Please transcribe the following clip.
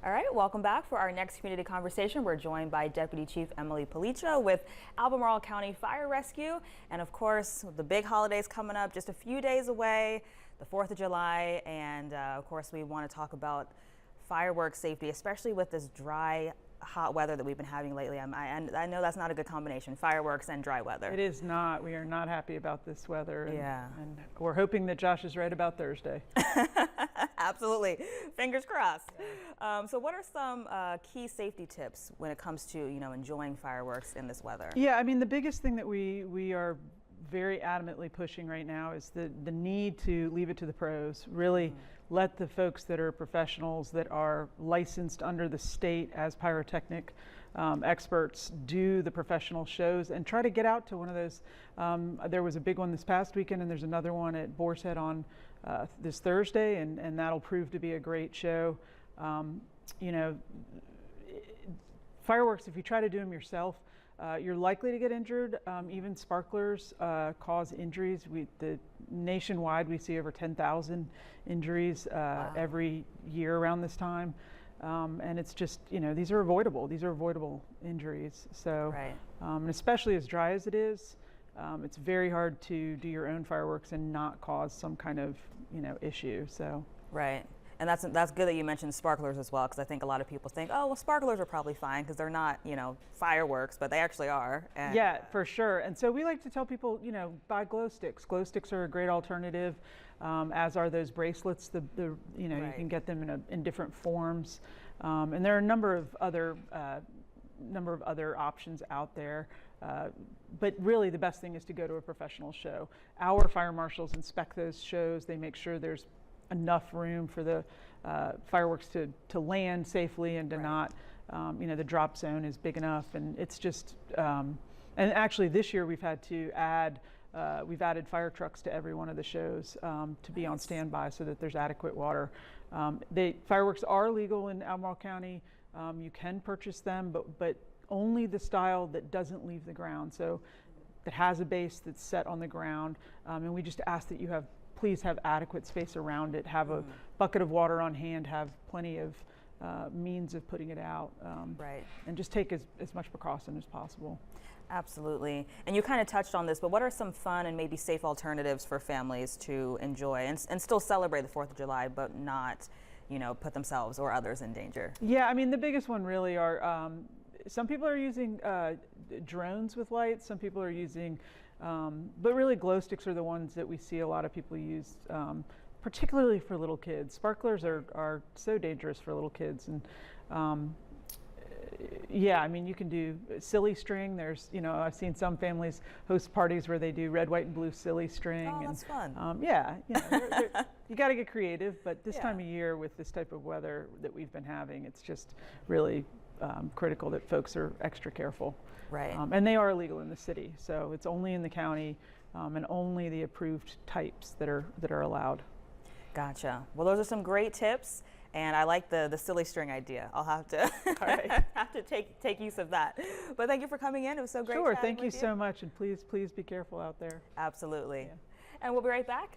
All right, welcome back for our next community conversation. We're joined by Deputy Chief Emily Pelliccia with Albemarle County Fire Rescue. And of course, the big holidays coming up just a few days away, the 4th of July. And of course, we want to talk about fireworks safety, especially with this dry, hot weather that we've been having lately. I know that's not a good combination, fireworks and dry weather. It is not. We are not happy about this weather. And we're hoping that Josh is right about Thursday. Absolutely. Fingers crossed. So what are some key safety tips when it comes to, enjoying fireworks in this weather? Yeah, I mean, the biggest thing that we are very adamantly pushing right now is the need to leave it to the pros. Really let the folks that are professionals, that are licensed under the state as pyrotechnic experts, do the professional shows and try to get out to one of those. There was a big one this past weekend, and there's another one at Boar's Head on this Thursday, and that'll prove to be a great show. Fireworks, if you try to do them yourself, you're likely to get injured. Even sparklers cause injuries. Nationwide, we see over 10,000 injuries every year around this time. And it's just, these are avoidable. These are avoidable injuries. So, and especially as dry as it is, it's very hard to do your own fireworks and not cause some kind of, issue. So. Right. And that's good that you mentioned sparklers as well, because I think a lot of people think, oh, well, sparklers are probably fine because they're not, fireworks, but they actually are. And, yeah, for sure. And so we like to tell people, buy glow sticks. Glow sticks are a great alternative, as are those bracelets. You can get them in different forms, and there are a number of other options out there. But really, the best thing is to go to a professional show. Our fire marshals inspect those shows. They make sure there's enough room for the fireworks to land safely and to not, the drop zone is big enough, and it's just, and actually this year we've had to we've added fire trucks to every one of the shows to be on standby so that there's adequate water. Fireworks are legal in Albemarle County. You can purchase them, but only the style that doesn't leave the ground. So that has a base that's set on the ground, and we just ask that you please have adequate space around it, have a bucket of water on hand, have plenty of means of putting it out, and just take as much precaution as possible. Absolutely. And you kind of touched on this, but what are some fun and maybe safe alternatives for families to enjoy and still celebrate the 4th of July, but not, put themselves or others in danger? Yeah, I mean, the biggest one really are, some people are using drones with lights, some people are using but really glow sticks are the ones that we see a lot of people use, particularly for little kids. Sparklers are so dangerous for little kids. And yeah, I mean, you can do silly string. There's, I've seen some families host parties where they do red, white, and blue silly string. Oh, that's fun. Yeah, you got to get creative, but this time of year with this type of weather that we've been having, it's just really critical that folks are extra careful. Right. And they are illegal in the city, so it's only in the county and only the approved types that are allowed. Gotcha. Well, those are some great tips, and I like the silly string idea. I'll have to have to take use of that. But thank you for coming in. It was so great. Sure. Thank you so much, and please be careful out there. Absolutely. Yeah. And we'll be right back.